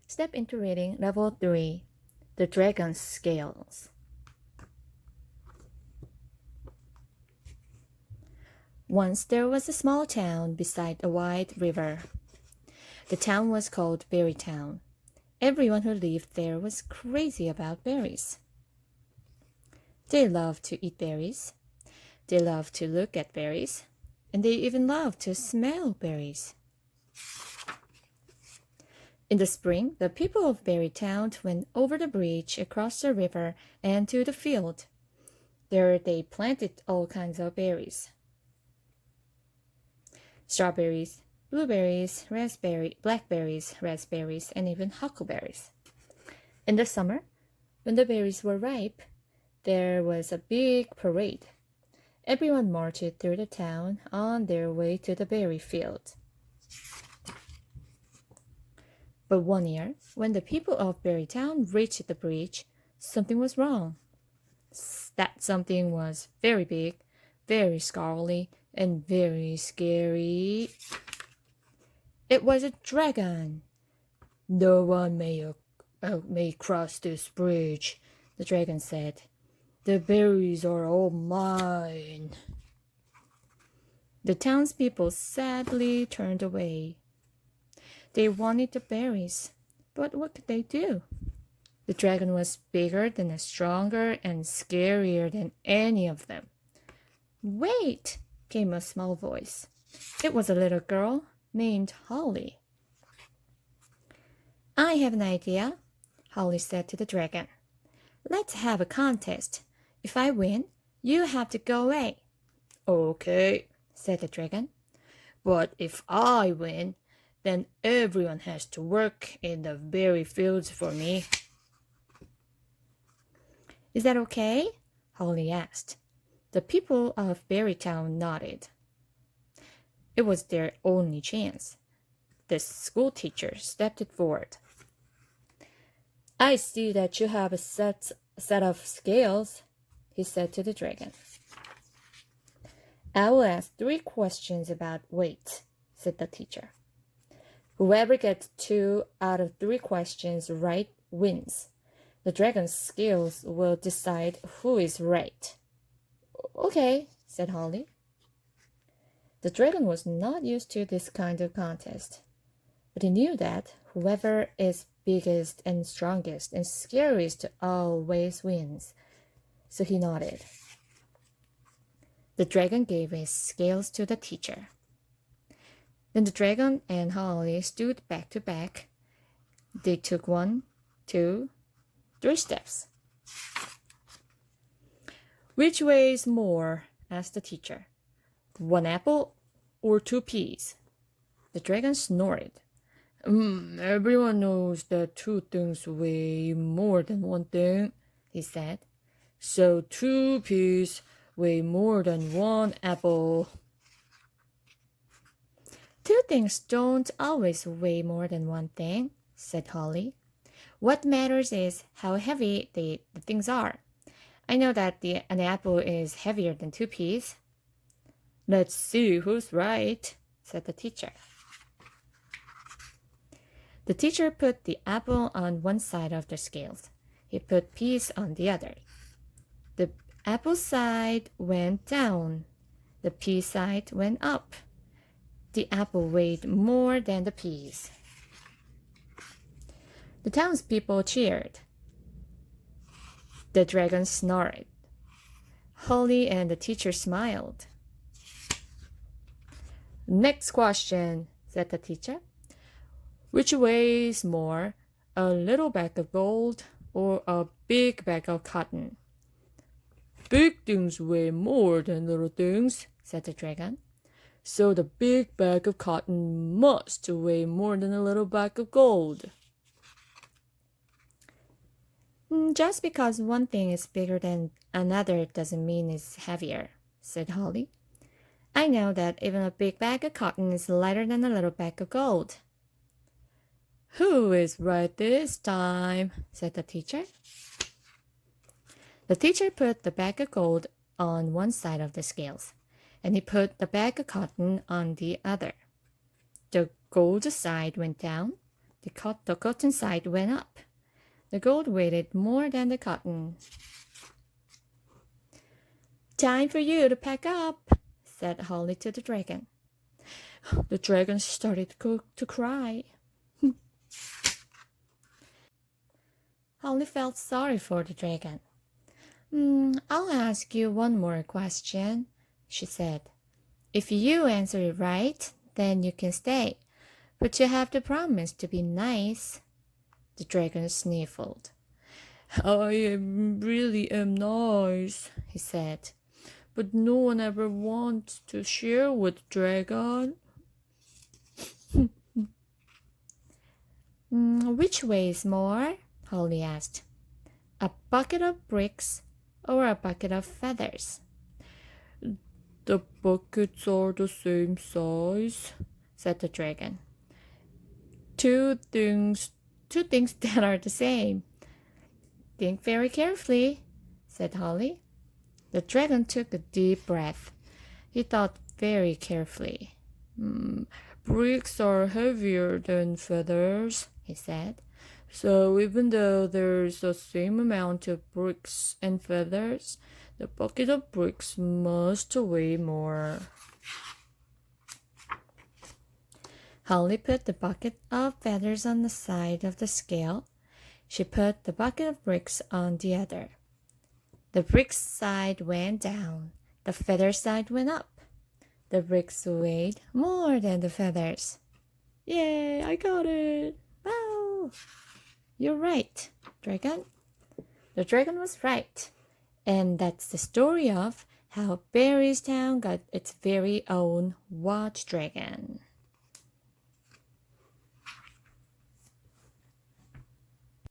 Step into reading level 3, The Dragon's Scales. Once there was a small town beside a wide river. The town was called Berry Town. Everyone who lived there was crazy about berries. They loved to eat berries. They loved to look at berries. And they even loved to smell berries. In the spring, the people of Berry Town went over the bridge across the river and to the field. There they planted all kinds of berries. Strawberries, blueberries, blackberries, raspberries, and even huckleberries. In the summer, when the berries were ripe, there was a big parade. Everyone marched through the town on their way to the berry field. But one year, when the people of Berry Town reached the bridge, something was wrong. That something was very big, very scowly, and very scary. It was a dragon. "No one may cross this bridge," the dragon said. "The berries are all mine." The townspeople sadly turned away. They wanted the berries, but what could they do? The dragon was bigger and stronger and scarier than any of them. "Wait!" came a small voice. It was a little girl named Holly. "I have an idea," Holly said to the dragon. "Let's have a contest. If I win, you have to go away." "Okay," said the dragon. "But if I win, then everyone has to work in the berry fields for me." "Is that okay?" Holly asked. The people of Berry Town nodded. It was their only chance. The school teacher stepped forward. "I see that you have a set of scales," he said to the dragon. "I will ask 3 questions about weight," said the teacher. "Whoever gets 2 out of 3 questions right wins. The dragon's scales will decide who is right." "Okay," said Holly. The dragon was not used to this kind of contest, but he knew that whoever is biggest and strongest and scariest always wins, so he nodded. The dragon gave his scales to the teacher. Then the dragon and Holly stood back to back. They took 1, 2, 3 steps. "Which weighs more?" asked the teacher. 1 apple or 2 peas?" The dragon snorted. Everyone knows that 2 things weigh more than 1 thing," he said. "So 2 peas weigh more than 1 apple." "2 things don't always weigh more than 1 thing," said Holly. "What matters is how heavy the things are. I know that an apple is heavier than 2 peas." "Let's see who's right," said the teacher. The teacher put the apple on one side of the scales. He put peas on the other. The apple side went down. The pea side went up. The apple weighed more than the peas. The townspeople cheered. The dragon snorted. Holly and the teacher smiled. "Next question," said the teacher. "Which weighs more, a little bag of gold or a big bag of cotton?" "Big things weigh more than little things," said the dragon. "So the big bag of cotton must weigh more than a little bag of gold." "Just because one thing is bigger than another doesn't mean it's heavier," said Holly. "I know that even a big bag of cotton is lighter than a little bag of gold." "Who is right this time?" said the teacher. The teacher put the bag of gold on one side of the scales, and he put the bag of cotton on the other. The gold side went down, the cotton side went up. The gold weighed more than the cotton. Time for you to pack up, said Holly to the dragon. The dragon started to cry. Holly felt sorry for the dragon. I'll ask you one more question, she said. If you answer it right, then you can stay. But you have to promise to be nice. The dragon sniffled. I really am nice, he said. But no one ever wants to share with dragon. Which weighs more? Holly asked. A bucket of bricks or a bucket of feathers? The buckets are the same size, said the dragon. Two things that are the same. Think very carefully, said Holly. The dragon took a deep breath. He thought very carefully. Bricks are heavier than feathers, he said. So even though there's the same amount of bricks and feathers, the bucket of bricks must weigh more. Holly put the bucket of feathers on the side of the scale. She put the bucket of bricks on the other. The bricks side went down. The feather side went up. The bricks weighed more than the feathers. Yay, I got it! Wow! You're right, dragon. The dragon was right. And that's the story of how Barry's Town got its very own watch dragon.